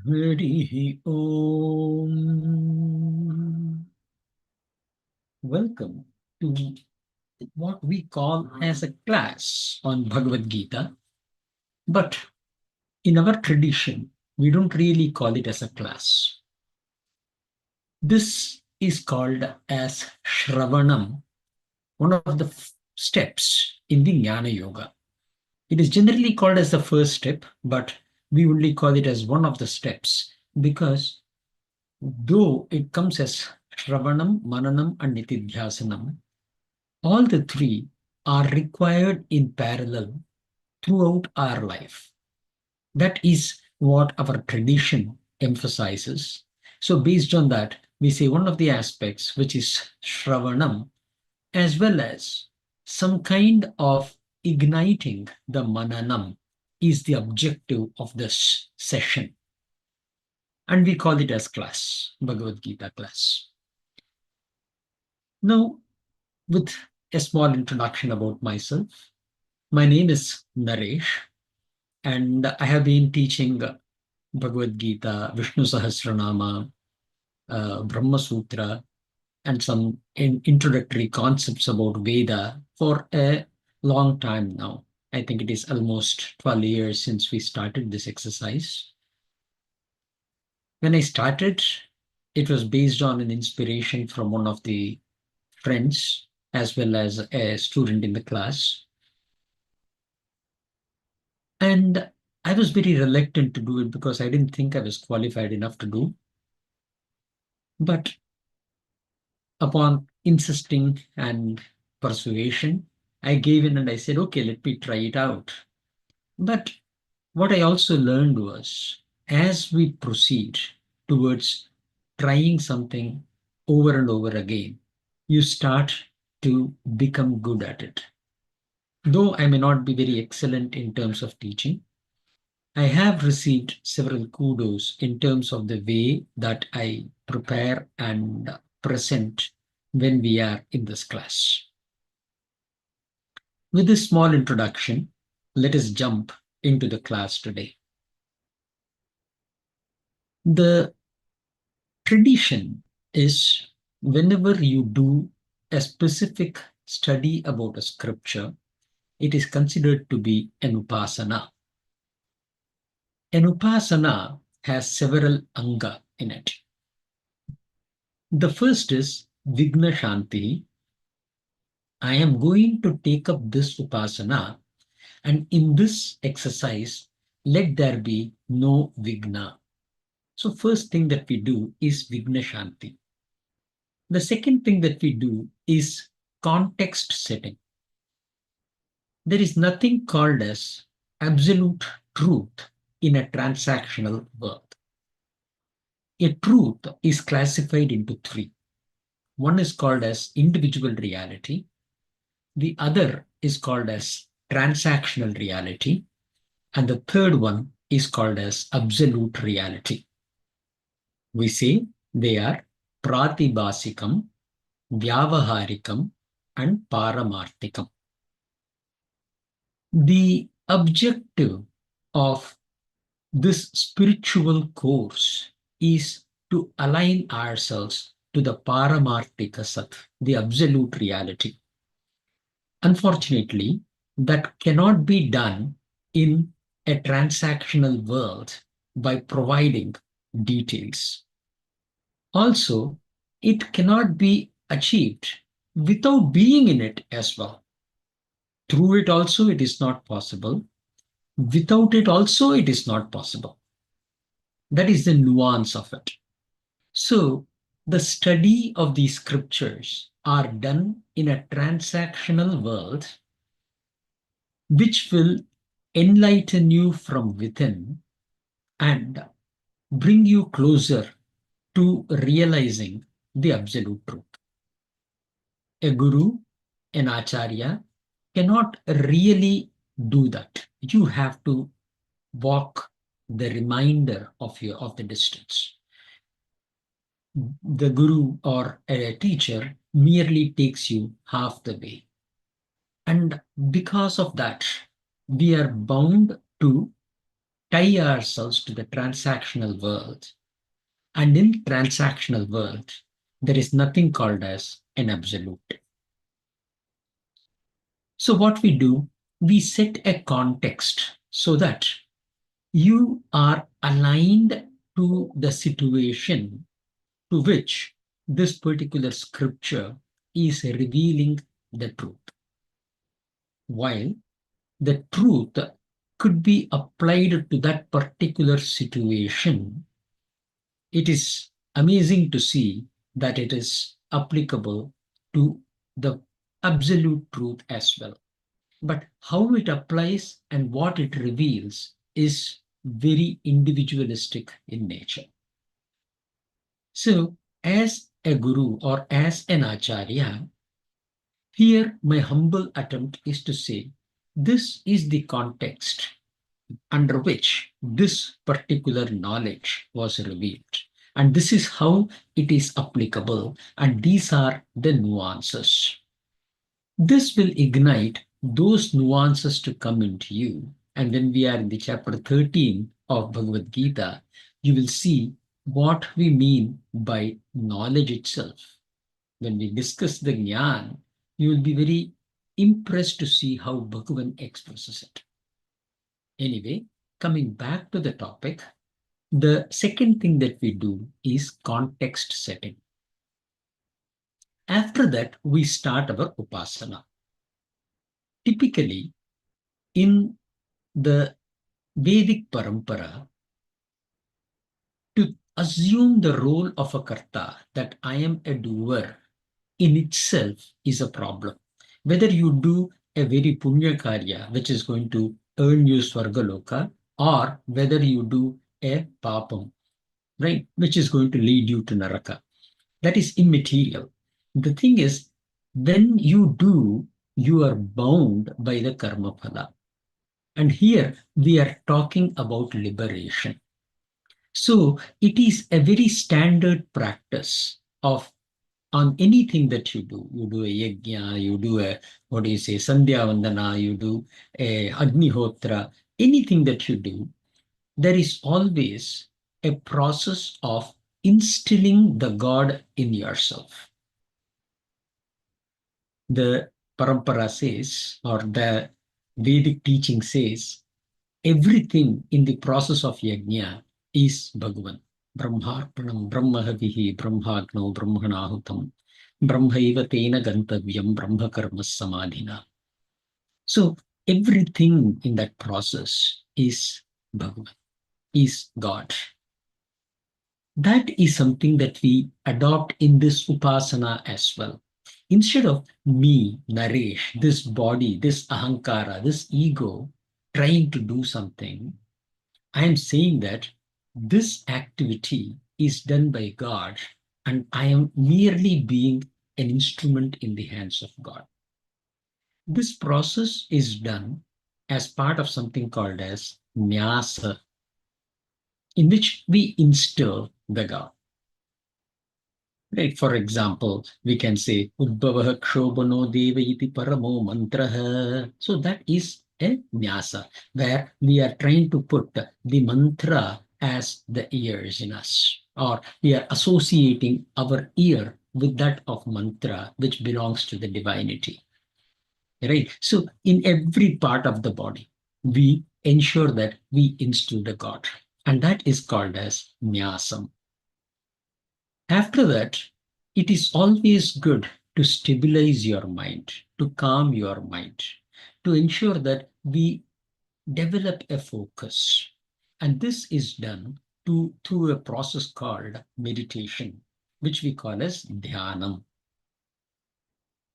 Harihi Om. Welcome to what we call as a class on Bhagavad Gita. But in our tradition, we don't really call it as a class. This is called as Shravanam, one of the steps in the Jnana Yoga. It is generally called as the first step, but we only call it as one of the steps because though it comes as Shravanam, Mananam, and Nitidhyasanam, all the three are required in parallel throughout our life. That is what our tradition emphasizes. So, based on that, we say one of the aspects, which is Shravanam, as well as some kind of igniting the Mananam, is the objective of this session. And we call it as class, Bhagavad Gita class. Now, with a small introduction about myself, my name is Naresh, and I have been teaching Bhagavad Gita, Vishnu Sahasranama, Brahma Sutra, and some introductory concepts about Veda for a long time now. I think it is almost 12 years since we started this exercise. When I started, it was based on an inspiration from one of the friends as well as a student in the class. And I was very reluctant to do it because I didn't think I was qualified enough to do. But upon insisting and persuasion, I gave in and I said, okay, let me try it out. But what I also learned was as we proceed towards trying something over and over again, you start to become good at it. Though I may not be very excellent in terms of teaching, I have received several kudos in terms of the way that I prepare and present when we are in this class. With this small introduction, let us jump into the class today. The tradition is whenever you do a specific study about a scripture, it is considered to be an upasana. An upasana has several anga in it. The first is Vigna Shanti. I am going to take up this upasana, and in this exercise, let there be no Vigna. So, first thing that we do is Vigna Shanti. The second thing that we do is context setting. There is nothing called as absolute truth in a transactional world. A truth is classified into three. One is called as individual reality. The other is called as transactional reality. And the third one is called as absolute reality. We say they are Pratibhasikam, Vyavaharikam, and Paramarthikam. The objective of this spiritual course is to align ourselves to the Paramarthika Sat, the absolute reality. Unfortunately, that cannot be done in a transactional world by providing details. Also, it cannot be achieved without being in it as well. Through it also, it is not possible. Without it also, it is not possible. That is the nuance of it. So, the study of these scriptures are done in a transactional world which will enlighten you from within and bring you closer to realizing the absolute truth. A guru, an acharya, cannot really do that. You have to walk the remainder of the distance. The guru or a teacher merely takes you half the way. And because of that, we are bound to tie ourselves to the transactional world. And in transactional world, there is nothing called as an absolute. So what we do, we set a context so that you are aligned to the situation to which this particular scripture is revealing the truth. While the truth could be applied to that particular situation, it is amazing to see that it is applicable to the absolute truth as well. But how it applies and what it reveals is very individualistic in nature. So, as a guru or as an acharya, here my humble attempt is to say this is the context under which this particular knowledge was revealed. And this is how it is applicable, and these are the nuances. This will ignite those nuances to come into you. And when we are in the chapter 13 of Bhagavad Gita, you will see what we mean by knowledge itself. When we discuss the Jnana, you will be very impressed to see how Bhagavan expresses it. Anyway, coming back to the topic, the second thing that we do is context setting. After that, we start our upasana. Typically, in the Vedic parampara, to assume the role of a karta, that I am a doer, in itself is a problem. Whether you do a very punya karya, which is going to earn you Svargaloka, or whether you do a papam, right, which is going to lead you to Naraka. That is immaterial. The thing is, when you do, you are bound by the karma phala. And here we are talking about liberation. So it is a very standard practice of on anything that you do. You do a yajna, you do a, what do you say, sandhya vandana, you do a agnihotra, anything that you do, there is always a process of instilling the God in yourself. The parampara says, or the Vedic teaching says, everything in the process of yajna is Bhagavan. Brahmarpanam, Brahmahavihi, Brahmagno, Brahmanahutam, Brahmaiva tena gantavyam, Brahma karma samadhina. So everything in that process is Bhagavan, is God. That is something that we adopt in this upasana as well. Instead of me, Naresh, this body, this ahankara, this ego, trying to do something, I am saying that this activity is done by God, and I am merely being an instrument in the hands of God. This process is done as part of something called as nyasa, in which we instill the God. Right? For example, we can say Udbhavah Kshobano Deva iti Paramo Mantraha. So that is a nyasa, where we are trying to put the mantra as the ears in us, or we are associating our ear with that of mantra, which belongs to the divinity. Right? So in every part of the body, we ensure that we instill the God, and that is called as nyasam. After that, it is always good to stabilize your mind, to calm your mind, to ensure that we develop a focus. And this is done through a process called meditation, which we call as Dhyanam.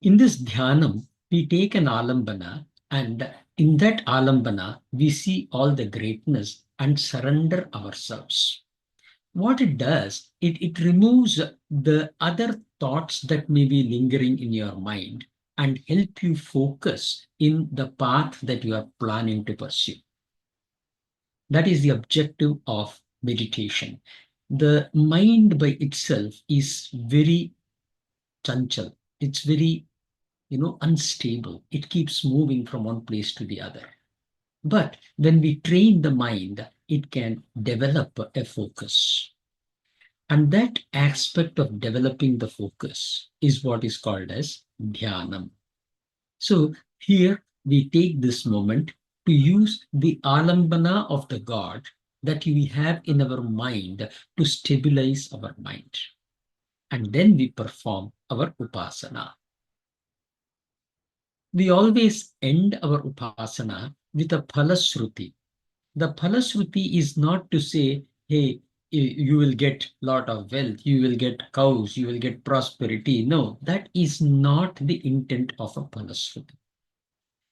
In this Dhyanam, we take an alambana, and in that alambana, we see all the greatness and surrender ourselves. What it does, it removes the other thoughts that may be lingering in your mind and help you focus in the path that you are planning to pursue. That is the objective of meditation. The mind by itself is very chanchal. It's very, unstable. It keeps moving from one place to the other. But when we train the mind it can develop a focus. And that aspect of developing the focus is what is called as Dhyanam. So here we take this moment to use the alambana of the God that we have in our mind to stabilize our mind. And then we perform our upasana. We always end our upasana with a phalasruti. The phalasruti is not to say, hey, you will get lot of wealth, you will get cows, you will get prosperity. No, that is not the intent of a phalasruti.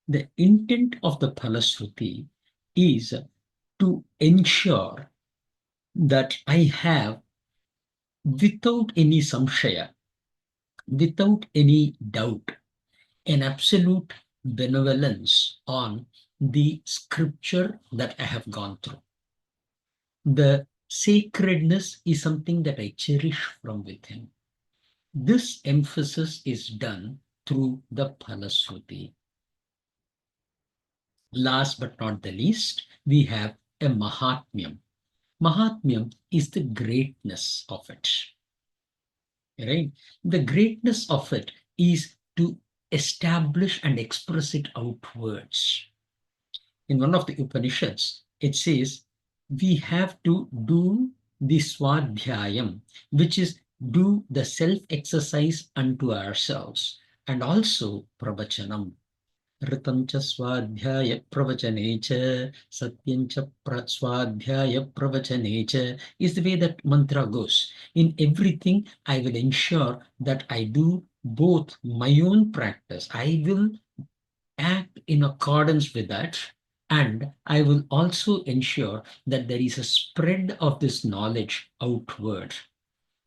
The intent of the phalasruti is to ensure that I have, without any samshaya, without any doubt, an absolute benevolence on the scripture that I have gone through. The sacredness is something that I cherish from within. This emphasis is done through the phalasruti. Last but not the least, we have a mahatmyam. Mahatmyam is the greatness of it. Right? The greatness of it is to establish and express it outwards. In one of the Upanishads, it says we have to do the swadhyayam, which is do the self-exercise unto ourselves, and also pravachanam. Ritam cha swadhyaya pravachane cha satyam cha swadhyaya pravachane cha is the way that mantra goes. In everything, I will ensure that I do both my own practice. I will act in accordance with that. And I will also ensure that there is a spread of this knowledge outward.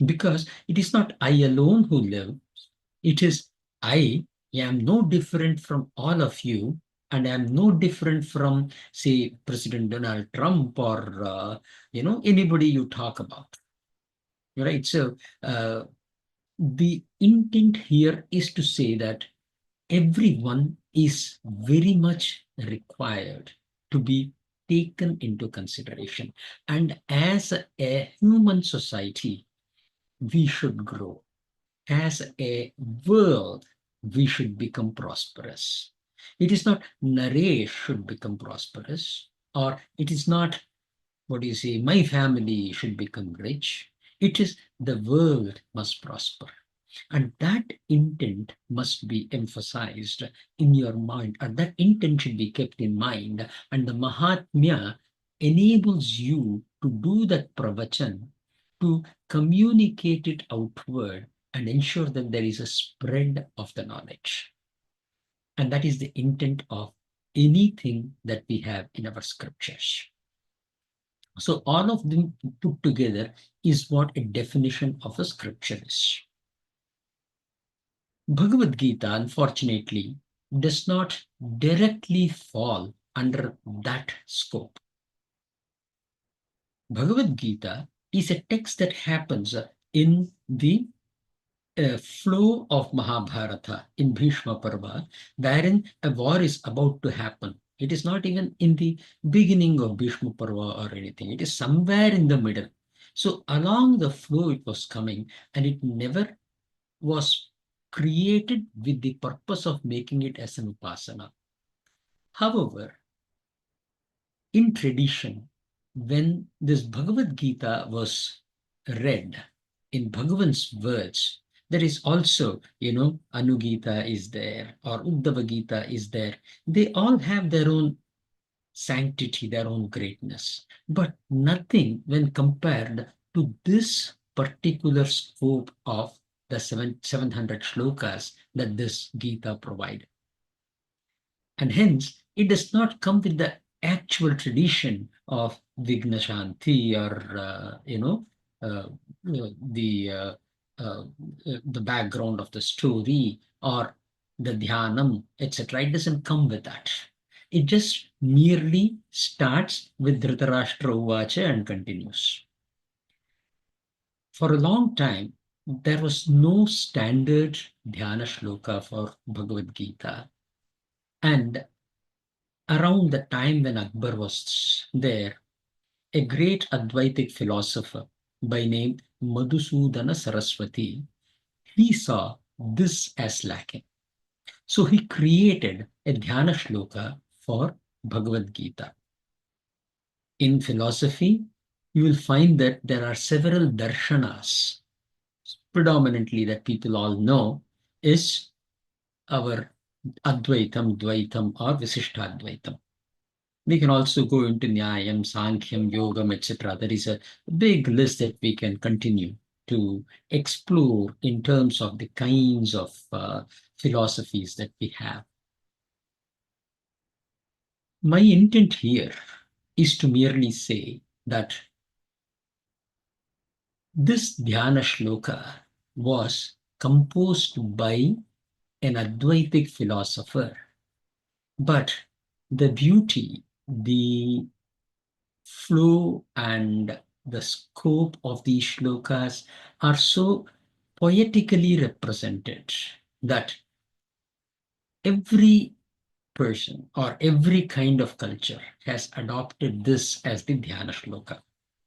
Because it is not I alone who live, it is I am no different from all of you, and I am no different from, say, President Donald Trump or, anybody you talk about. Right? So the intent here is to say that everyone is very much required to be taken into consideration. And as a human society, we should grow. As a world, we should become prosperous. It is not Naresh should become prosperous, or it is not, what do you say, my family should become rich. It is the world must prosper. And that intent must be emphasized in your mind, and that intent should be kept in mind. And the Mahatmya enables you to do that pravachan, to communicate it outward and ensure that there is a spread of the knowledge. And that is the intent of anything that we have in our scriptures. So all of them put together is what a definition of a scripture is. Bhagavad Gita, unfortunately, does not directly fall under that scope. Bhagavad Gita is a text that happens in the flow of Mahabharata in Bhishma Parva, wherein a war is about to happen. It is not even in the beginning of Bhishma Parva or anything. It is somewhere in the middle. So along the flow it was coming, and it never was created with the purpose of making it as an upasana. However, in tradition, when this Bhagavad Gita was read in Bhagavan's words, there is also, Anugita is there or Uddhava Gita is there. They all have their own sanctity, their own greatness, but nothing when compared to this particular scope of the 700 shlokas that this Gita provided. And hence, it does not come with the actual tradition of Vigna Shanti or, the the background of the story or the Dhyanam, etc. It doesn't come with that. It just merely starts with Dhritarashtra Uvacha and continues. For a long time, there was no standard Dhyana Shloka for Bhagavad Gita. And around the time when Akbar was there, a great Advaitic philosopher by name Madhusudana Saraswati, he saw this as lacking. So he created a Dhyana Shloka for Bhagavad Gita. In philosophy, you will find that there are several darshanas, predominantly that people all know, is our Advaitam, Dvaitam, or Visishtadvaitam. We can also go into Nyayam, Sankhya, Yogam, etc. There is a big list that we can continue to explore in terms of the kinds of philosophies that we have. My intent here is to merely say that this Dhyana Shloka was composed by an Advaitic philosopher, but the beauty, the flow, and the scope of these shlokas are so poetically represented that every person or every kind of culture has adopted this as the Dhyana Shloka.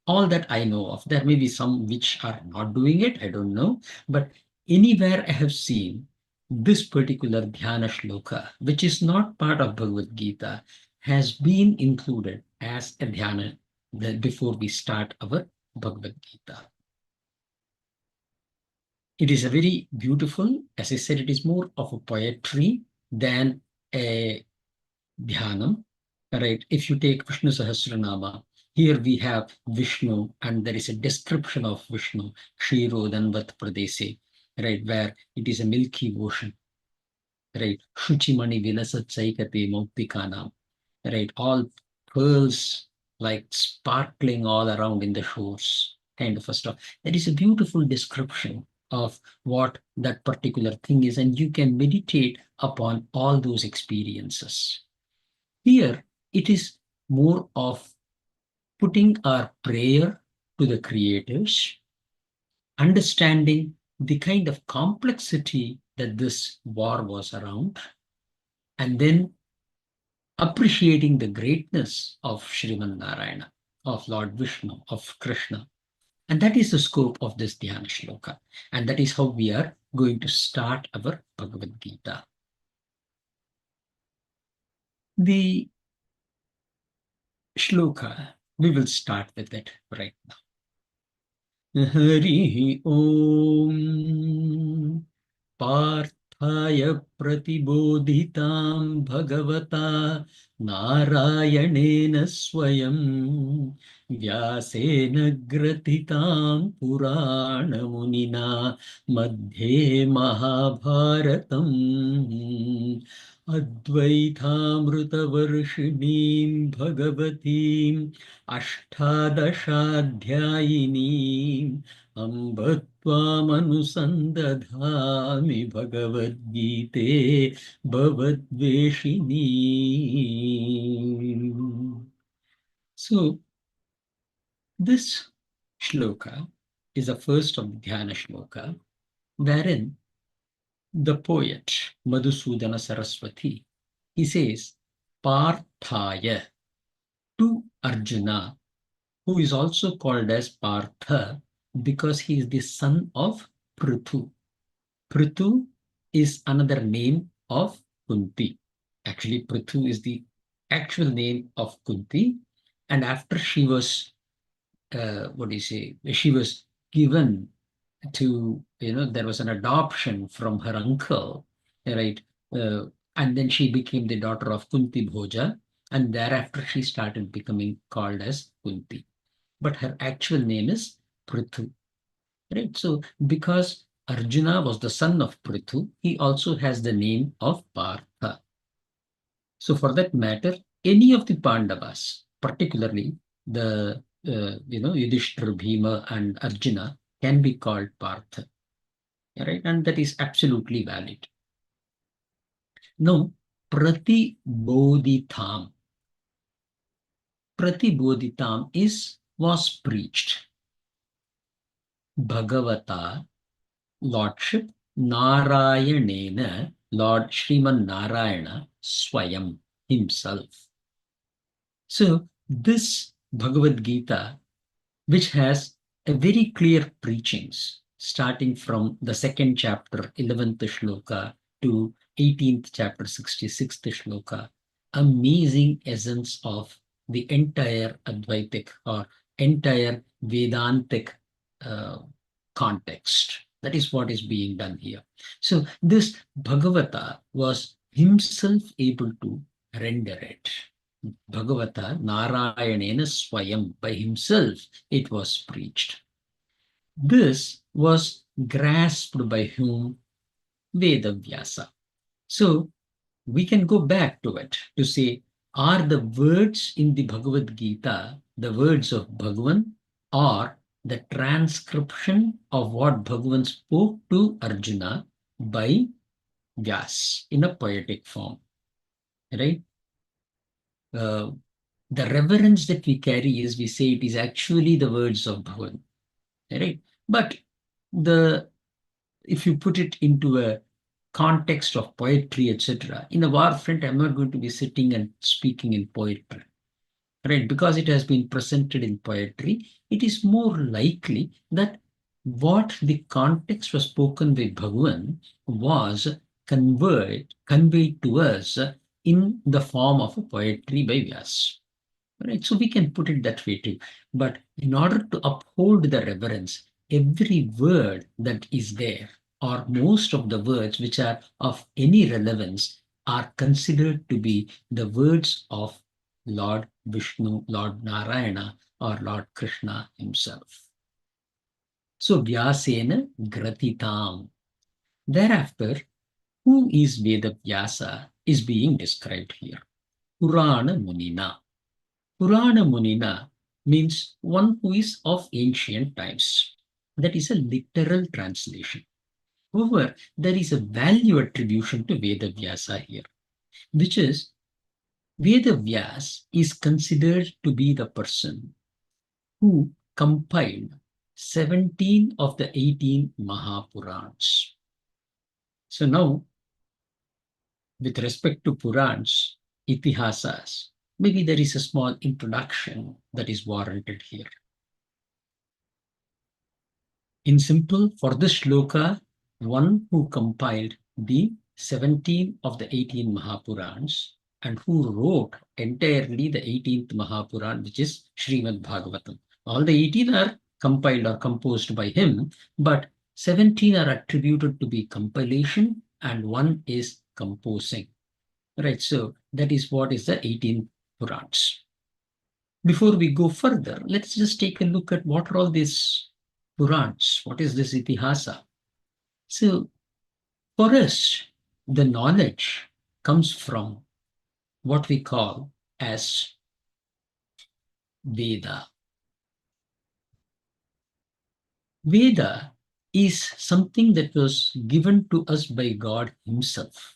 All that I know of. There may be some which are not doing it, I don't know. But anywhere I have seen this particular Dhyana Shloka, which is not part of Bhagavad Gita, has been included as a Dhyana before we start our Bhagavad Gita. It is a very beautiful, as I said, it is more of a poetry than a Dhyanam. Right? If you take Vishnu Sahasranama, here we have Vishnu, and there is a description of Vishnu, Kshirodanvat Pradese, right, where it is a milky ocean, right? Shuchimani Vilasat Saikate Maupikanam, right? All pearls like sparkling all around in the shores, kind of a stuff. There is a beautiful description of what that particular thing is, and you can meditate upon all those experiences. Here, it is more of putting our prayer to the creators, understanding the kind of complexity that this war was around, and then appreciating the greatness of Shriman Narayana, of Lord Vishnu, of Krishna. And that is the scope of this Dhyana Shloka. And that is how we are going to start our Bhagavad Gita. The Shloka, we will start with it right now. Hari Om Parthaya Pratibodhitam Bhagavata Narayanena Swayam Vyasena Gratitam Purana Munina Madhye Mahabharatam Advaitamritavarshiniim Bhagavatim Ashtadashaധ്യായിനീം Amb त्वामनुसन्दधामि भगवद्गीते भवद्वेषिणी. So, this shloka is the first of Dhyana Shloka, wherein the poet Madhusudana Saraswati, he says, Parthaya, to Arjuna, who is also called as Partha because he is the son of Prithu. Prithu is another name of Kunti. Actually, Prithu is the actual name of Kunti. And after she was, she was given to, there was an adoption from her uncle, right? And then she became the daughter of Kunti Bhoja. And thereafter, she started becoming called as Kunti. But her actual name is Prithu. Right? So, because Arjuna was the son of Prithu, he also has the name of Partha. So, for that matter, any of the Pandavas, particularly the Yudhishthira, Bhima, and Arjuna, can be called Partha. Right? And that is absolutely valid. Now, Pratibodhitam. Pratibodhitam was preached. Bhagavata, Lordship, Narayanena, Lord Shriman Narayana, Swayam, himself. So this Bhagavad Gita, which has a very clear preachings, starting from the second chapter, 11th shloka, to 18th chapter, 66th shloka. Amazing essence of the entire Advaitic or entire Vedantic uh, context. That is what is being done here. So this Bhagavata was himself able to render it. Bhagavata Narayanena Swayam, by himself it was preached. This was grasped by whom? Vedavyasa. So we can go back to it to say, are the words in the Bhagavad Gita the words of Bhagavan, or the transcription of what Bhagavan spoke to Arjuna by Vyas in a poetic form, right? Uh, the reverence that we carry is we say it is actually the words of Bhagavan, right? But the if you put it into a context of poetry, etc., in a war front, I'm not going to be sitting and speaking in poetry, right? Because it has been presented in poetry, it is more likely that what the context was spoken by Bhagavan was conveyed to us in the form of a poetry by Vyas. Right? So we can put it that way too. But in order to uphold the reverence, every word that is there, or most of the words which are of any relevance, are considered to be the words of Lord Vishnu, Lord Narayana, or Lord Krishna himself. So Vyasena Gratitam. Thereafter, who is Veda Vyasa is being described here. Purana Munina. Purana Munina means one who is of ancient times. That is a literal translation. However, there is a value attribution to Vedavyasa here, which is Vedavyas is considered to be the person who compiled 17 of the 18 Mahapurans. So now, with respect to Purans, Itihasas, maybe there is a small introduction that is warranted here. In simple, for this shloka, one who compiled the 17 of the 18 Mahapurans and who wrote entirely the 18th Mahapuran, which is Srimad Bhagavatam. All the 18 are compiled or composed by him, but 17 are attributed to be compilation and one is composing. Right, so that is what is the 18 Purans. Before we go further, let's just take a look at what are all these Purans. What is this Itihasa? So, for us, the knowledge comes from what we call as Veda. Veda is something that was given to us by God Himself.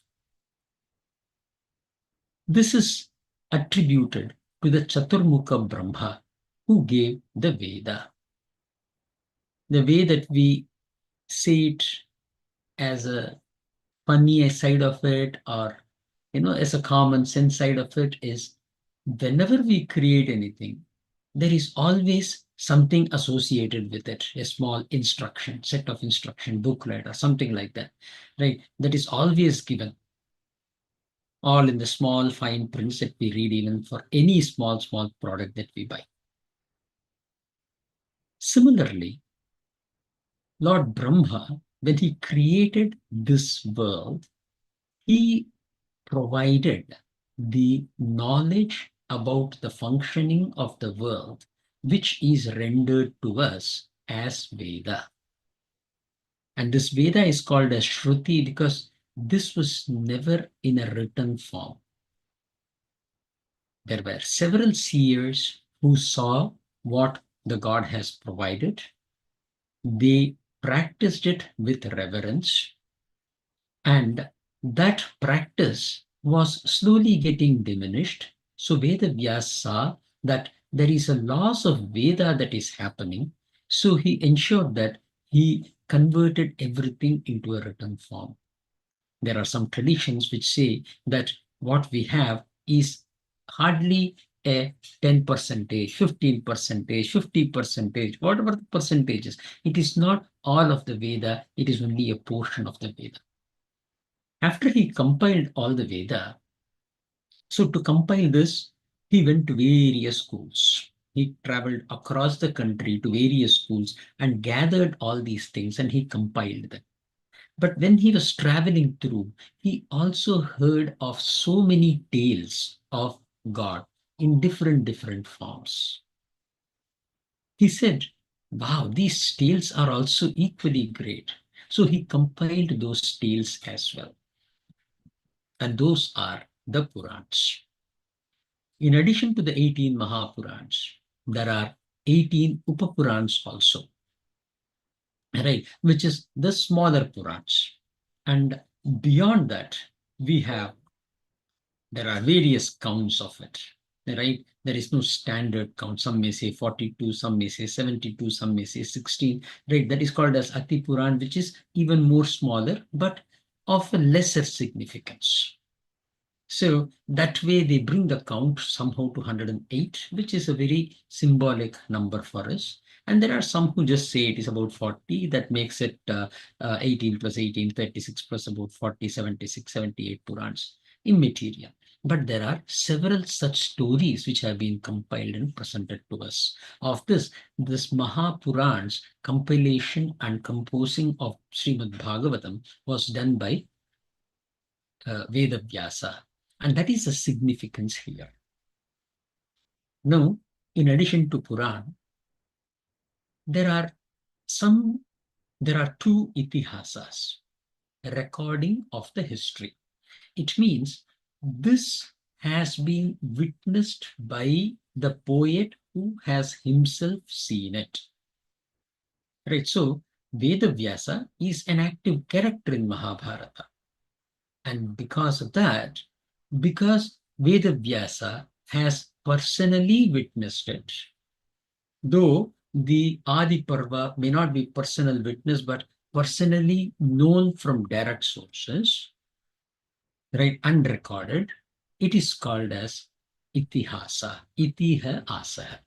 This is attributed to the Chaturmukha Brahma who gave the Veda. The way that we say it as a funny side of it, or as a common sense side of it, is whenever we create anything, there is always something associated with it, a small instruction, set of instruction, booklet, or something like that, right? That is always given, all in the small fine prints that we read, even for any small product that we buy. Similarly, Lord Brahma, when he created this world, he provided the knowledge about the functioning of the world, which is rendered to us as Veda. And this Veda is called as Shruti because this was never in a written form. There were several seers who saw what the God has provided. They practiced it with reverence, and that practice was slowly getting diminished. So Vedavyas saw that there is a loss of Veda that is happening. So he ensured that he converted everything into a written form. There are some traditions which say that what we have is hardly a 10%, 15%, 50%, whatever the percentages. It is not all of the Veda, it is only a portion of the Veda. After he compiled all the Veda, so to compile this, he went to various schools. He traveled across the country to various schools and gathered all these things and he compiled them. But when he was traveling through, he also heard of so many tales of God in different forms. He said, wow, these tales are also equally great. So he compiled those tales as well. And those are the Purans. In addition to the 18 Mahapurans, there are 18 Upapurans also, right, which is the smaller Purans. And beyond that, we have, there are various counts of it, right? There is no standard count. Some may say 42, some may say 72, some may say 16, right? That is called as Ati Puran, which is even more smaller, but of a lesser significance. So that way they bring the count somehow to 108, which is a very symbolic number for us. And there are some who just say it is about 40. That makes it 18 plus 18, 36 plus about 40, 76, 78 Purans, immaterial. But there are several such stories which have been compiled and presented to us. Of this Mahapurans compilation and composing of Srimad Bhagavatam was done by Veda Vyasa. And that is the significance here. Now, in addition to Puran, there are two itihasas, a recording of the history. It means this has been witnessed by the poet who has himself seen it. Right, so Veda Vyasa is an active character in Mahabharata. And because of that, because Veda Vyasa has personally witnessed it, though the Adi Parva may not be personal witness, but personally known from direct sources, right, unrecorded, it is called as Itihasa, Itiha Asa.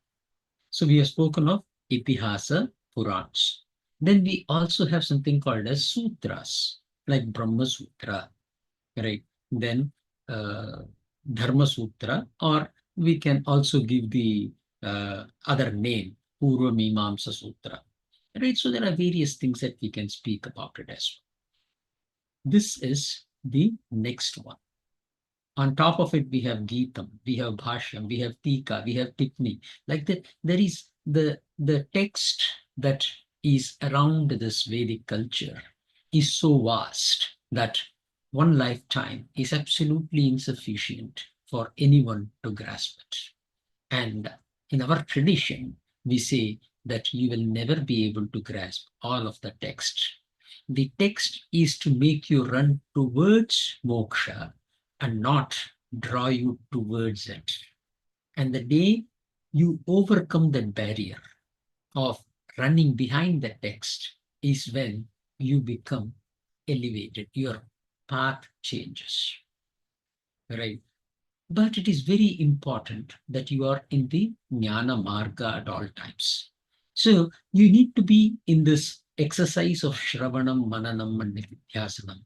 So we have spoken of Itihasa Purans. Then we also have something called as Sutras, like Brahma Sutra, right? Then Dharma Sutra, or we can also give the other name, Purva Mimamsa Sutra, right? So there are various things that we can speak about it as well. This is the next one. On top of it, we have Geetam, we have Bhashyam, we have Tika, we have Tipni. Like that, there is the text that is around this Vedic culture is so vast that one lifetime is absolutely insufficient for anyone to grasp it. And in our tradition, we say that you will never be able to grasp all of the text. The text is to make you run towards moksha and not draw you towards it. And the day you overcome that barrier of running behind the text is when you become elevated. Your path changes, right? But it is very important that you are in the Jnana Marga at all times. So you need to be in this exercise of Shravanam, Mananam, and Nidhyasanam.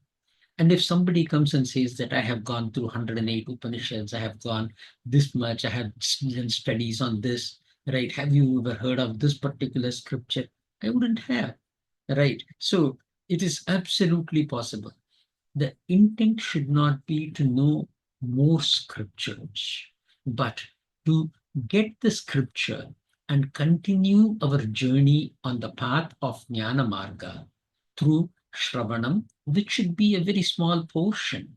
And if somebody comes and says that I have gone through 108 Upanishads, I have gone this much, I have done studies on this, right? Have you ever heard of this particular scripture? I wouldn't have, right? So it is absolutely possible. The intent should not be to know more scriptures, but to get the scripture and continue our journey on the path of Jnana Marga through Shravanam, which should be a very small portion.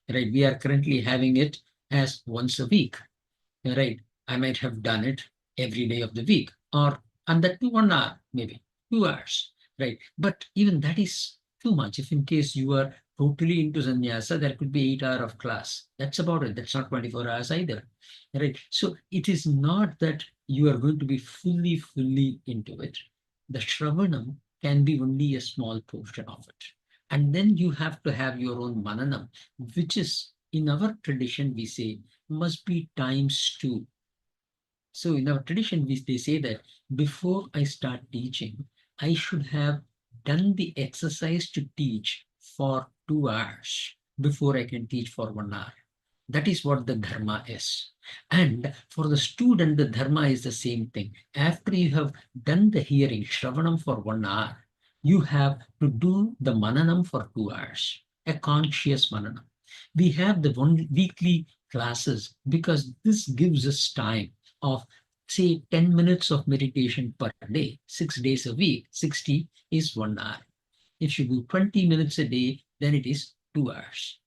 Right? We are currently having it as once a week. Right? I might have done it every day of the week, or under 1 hour, maybe 2 hours. Right? But even that is too much. If in case you are totally into sannyasa, there could be 8 hours of class. That's about it. That's not 24 hours either. Right? So it is not that you are going to be fully into it. The Shravanam can be only a small portion of it. And then you have to have your own mananam, which is in our tradition, we say, must be times 2. So in our tradition, they say that before I start teaching, I should have done the exercise to teach for 2 hours before I can teach for 1 hour. That is what the dharma is. And for the student, the dharma is the same thing. After you have done the hearing, shravanam for 1 hour, you have to do the mananam for 2 hours, a conscious mananam. We have the weekly classes because this gives us time of, say, 10 minutes of meditation per day, 6 days a week. 60 is 1 hour. If you do 20 minutes a day, then it is 2 hours.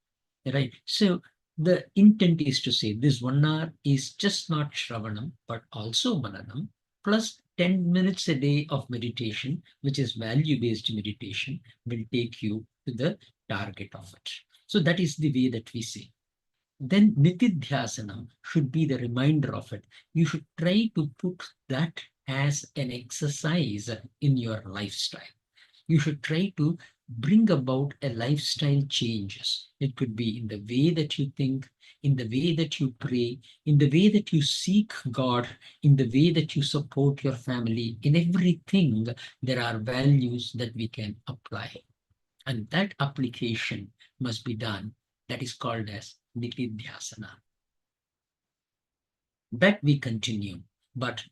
Right? So the intent is to say this 1 hour is just not Shravanam, but also Mananam, plus 10 minutes a day of meditation, which is value-based meditation, will take you to the target of it. So that is the way that we say. Then Nitidhyasanam should be the reminder of it. You should try to put that as an exercise in your lifestyle. You should try to bring about a lifestyle changes. It could be in the way that you think, in the way that you pray, in the way that you seek God, in the way that you support your family. In everything, there are values that we can apply. And that application must be done. That is called as Nitidhyasana. That we continue, but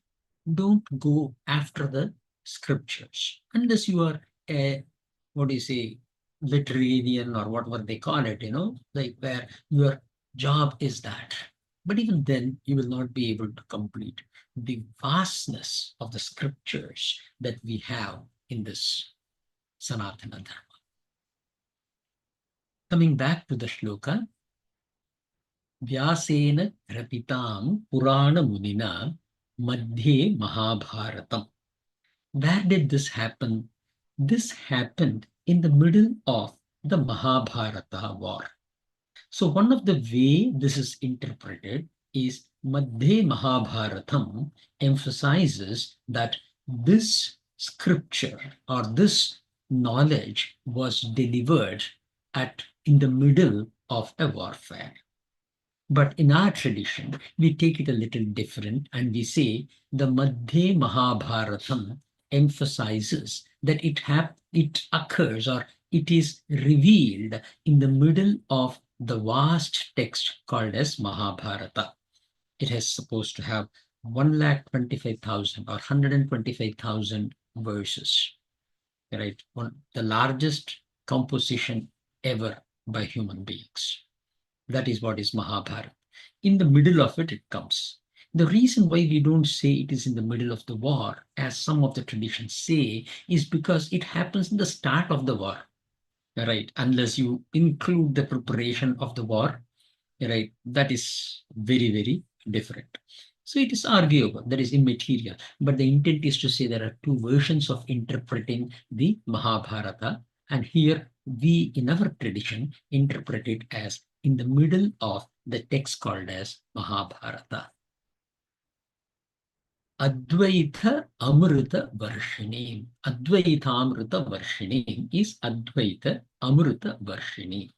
don't go after the scriptures unless you are a, what do you say, veterinarian or whatever they call it, like where your job is that. But even then, you will not be able to complete the vastness of the scriptures that we have in this Sanatana Dharma. Coming back to the shloka, Vyasena Rapitam Purana Munina Madhye Mahabharatam. Where did this happen? This happened in the middle of the Mahabharata war. So one of the way this is interpreted is Madhye Mahabharatam emphasizes that this scripture or this knowledge was delivered in the middle of a warfare. But in our tradition, we take it a little different and we say the Madhye Mahabharatam emphasizes that it occurs or it is revealed in the middle of the vast text called as Mahabharata. It is supposed to have 125,000 or 125,000 verses, right? The largest composition ever by human beings. That is what is Mahabharata. In the middle of it, it comes. The reason why we don't say it is in the middle of the war, as some of the traditions say, is because it happens in the start of the war, right? Unless you include the preparation of the war, right? That is very, very different. So it is arguable, that is immaterial. But the intent is to say there are two versions of interpreting the Mahabharata. And here we, in our tradition, interpret it as in the middle of the text called as Mahabharata. Advaita Amrita Varshinim. Advaita Amrita Varshinim is Advaita Amrita Varshinim.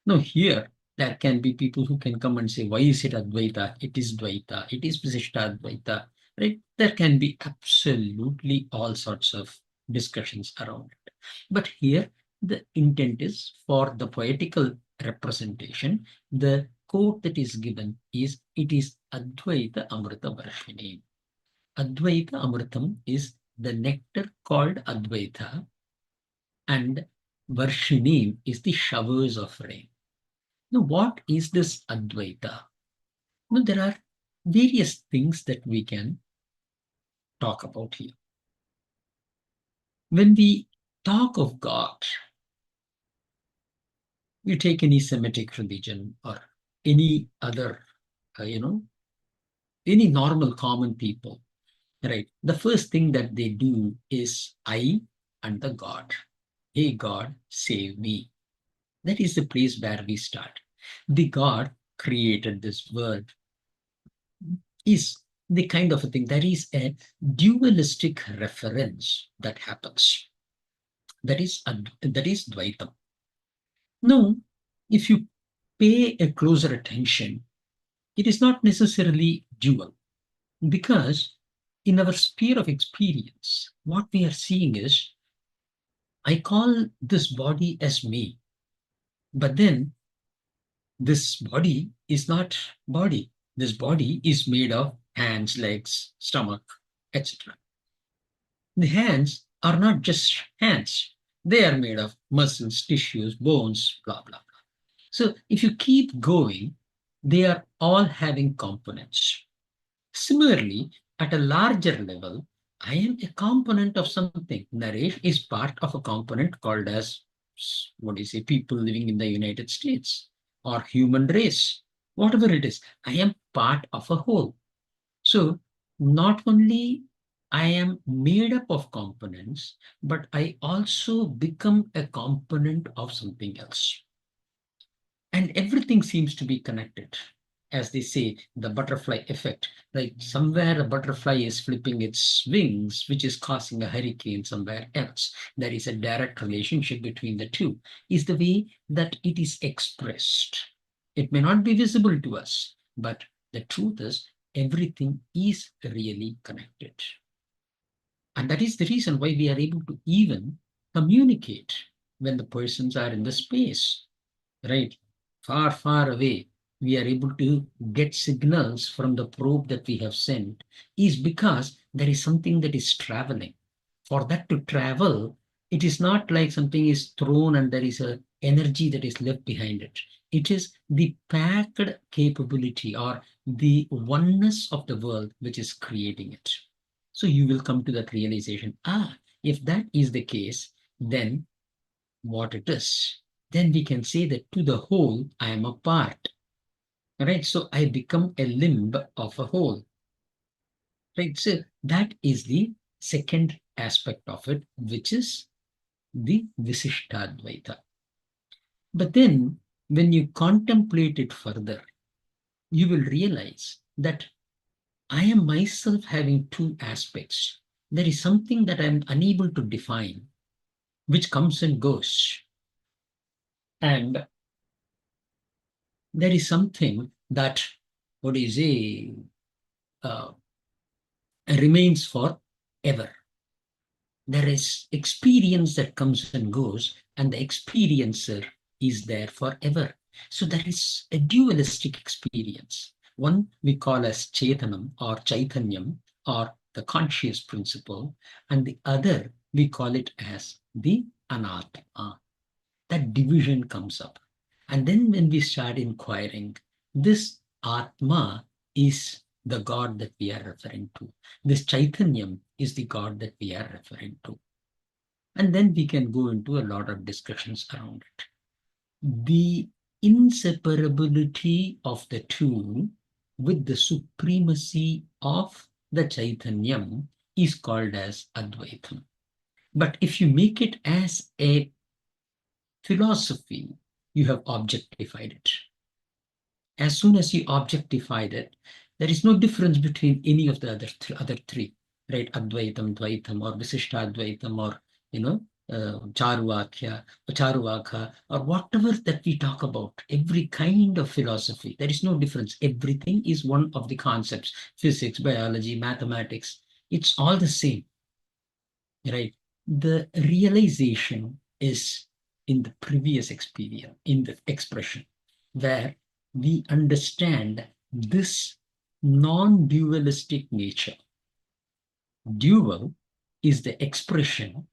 Now here, there can be people who can come and say, why is it Advaita? It is Dvaita. It is Visishta Advaita. Right? There can be absolutely all sorts of discussions around it. But here, the intent is for the poetical representation, the quote that is given is, it is Advaita Amrita Varshini. Advaita Amritam is the nectar called Advaita, and Varshini is the showers of rain. Now, what is this Advaita? Now, there are various things that we can talk about here. When we talk of God, you take any Semitic religion or any other, any normal common people, right? The first thing that they do is I and the God. Hey, God, save me. That is the place where we start. The God created this world is the kind of a thing. There is a dualistic reference that happens. That is Dvaitam. Now, if you pay a closer attention, it is not necessarily dual. Because in our sphere of experience, what we are seeing is, I call this body as me, but then this body is not body. This body is made of hands, legs, stomach, etc. The hands are not just hands. They are made of muscles, tissues, bones, blah, blah, blah. So if you keep going, they are all having components. Similarly, at a larger level, I am a component of something. Naresh is part of a component called as, what do you say, people living in the United States or human race, whatever it is. I am part of a whole. So not only I am made up of components, but I also become a component of something else. And everything seems to be connected. As they say, the butterfly effect, like somewhere a butterfly is flipping its wings, which is causing a hurricane somewhere else. There is a direct relationship between the two, is the way that it is expressed. It may not be visible to us, but the truth is everything is really connected. And that is the reason why we are able to even communicate when the persons are in the space, right? Far, far away, we are able to get signals from the probe that we have sent, is because there is something that is traveling. For that to travel, it is not like something is thrown and there is a energy that is left behind it. It is the packed capability or the oneness of the world which is creating it. So you will come to that realization, if that is the case, then what it is, then we can say that to the whole, I am a part, right? So I become a limb of a whole, right? So that is the second aspect of it, which is the Visishtadvaita. But then when you contemplate it further, you will realize that I am myself having two aspects. There is something that I am unable to define, which comes and goes. And there is something that, what is a uh, remains forever. There is experience that comes and goes, and the experiencer is there forever. So there is a dualistic experience. One we call as Chetanam or Chaitanyam or the conscious principle, and the other we call it as the Anatma. That division comes up. And then when we start inquiring, this Atma is the God that we are referring to. This Chaitanyam is the God that we are referring to. And then we can go into a lot of discussions around it. The inseparability of the two with the supremacy of the Chaitanyam is called as Advaitam. But if you make it as a philosophy, you have objectified it. As soon as you objectified it, there is no difference between any of the other three, right? Advaitam, Dvaitam, or Visishtadvaitam, or Charuvakya, or Charuvaka, or whatever that we talk about. Every kind of philosophy, there is no difference. Everything is one of the concepts: physics, biology, mathematics. It's all the same, right? The realization is in the previous experience, in the expression, where we understand this non-dualistic nature. Dual is the expression,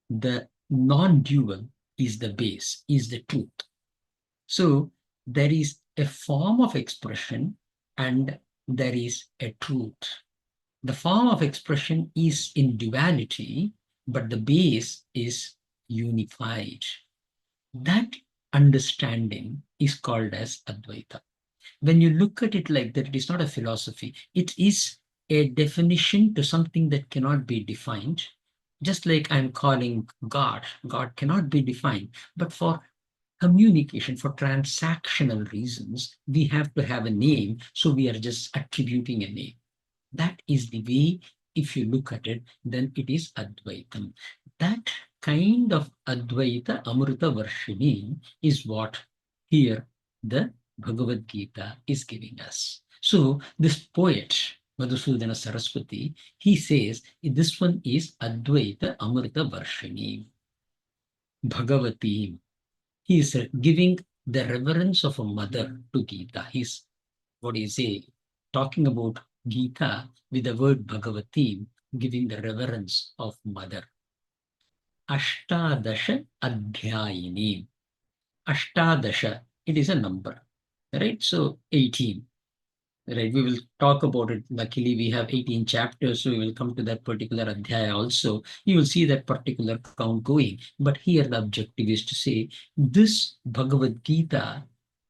the non-dual is the base, is the truth. So there is a form of expression and there is a truth. The form of expression is in duality, but the base is unified. That understanding is called as Advaita. When you look at it like that, it is not a philosophy. It is a definition to something that cannot be defined. Just like I'm calling God, God cannot be defined. But for communication, for transactional reasons, we have to have a name. So we are just attributing a name. That is the way, if you look at it, then it is Advaitam. That kind of Advaita Amrita Varshini is what here the Bhagavad Gita is giving us. So this poet, Madhusudana Saraswati, he says this one is Advaita Amrita Varshini, Bhagavati. He is giving the reverence of a mother to Gita. He's, what do you say, talking about Gita with the word Bhagavati, giving the reverence of mother. Ashtadasha Adhyayini. Ashtadasha, it is a number, right? So 18. Right, we will talk about it. Luckily, we have 18 chapters, so we will come to that particular adhyaya also. You will see that particular count going. But here the objective is to say this Bhagavad Gita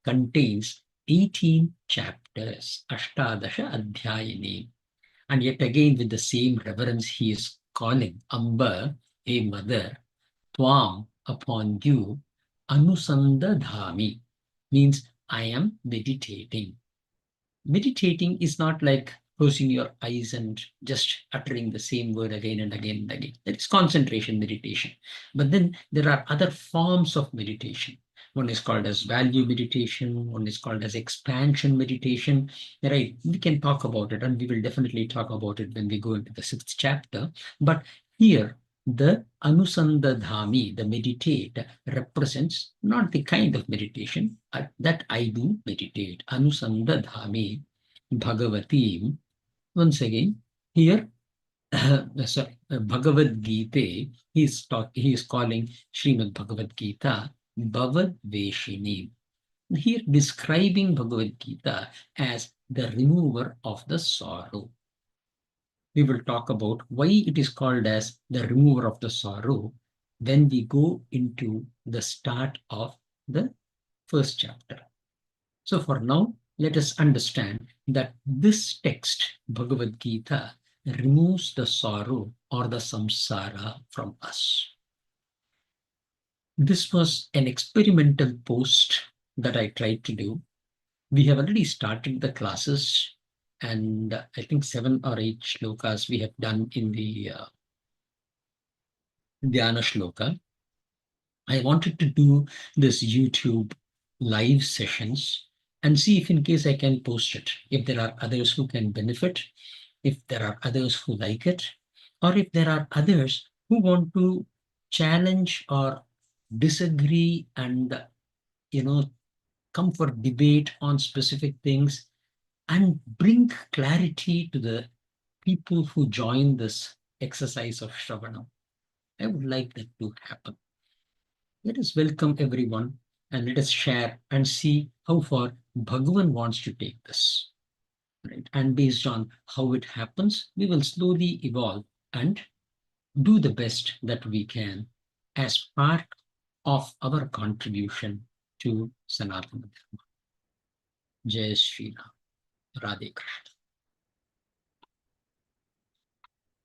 contains 18 chapters, Ashtadasha Adhyayini. And yet again, with the same reverence, he is calling Amba, a mother, Twam, upon you, Anusandadhami, means I am meditating. Meditating is not like closing your eyes and just uttering the same word again and again and again. That is concentration meditation. But then there are other forms of meditation. One is called as value meditation. One is called as expansion meditation. Right? We can talk about it, and we will definitely talk about it when we go into the 6th chapter. But here, the anusandadhami, the meditate, represents not the kind of meditation that I do meditate. Anusandadhami Bhagavati. Once again, here, sorry, Bhagavad Gita, he is calling Srimad Bhagavad Gita Bhavad Veshini. Here describing Bhagavad Gita as the remover of the sorrow. We will talk about why it is called as the remover of the sorrow when we go into the start of the 1st chapter. So for now, let us understand that this text, Bhagavad Gita, removes the sorrow or the samsara from us. This was an experimental post that I tried to do. We have already started the classes, and I think 7 or 8 shlokas we have done in the Dhyaana Shloka. I wanted to do this YouTube live sessions and see if in case I can post it, if there are others who can benefit, if there are others who like it, or if there are others who want to challenge or disagree and, you know, come for debate on specific things and bring clarity to the people who join this exercise of Shravana. I would like that to happen. Let us welcome everyone and let us share and see how far Bhagavan wants to take this. Right? And based on how it happens, we will slowly evolve and do the best that we can as part of our contribution to Sanatana Dharma. Jai Shri Ram. Radhe Krishna.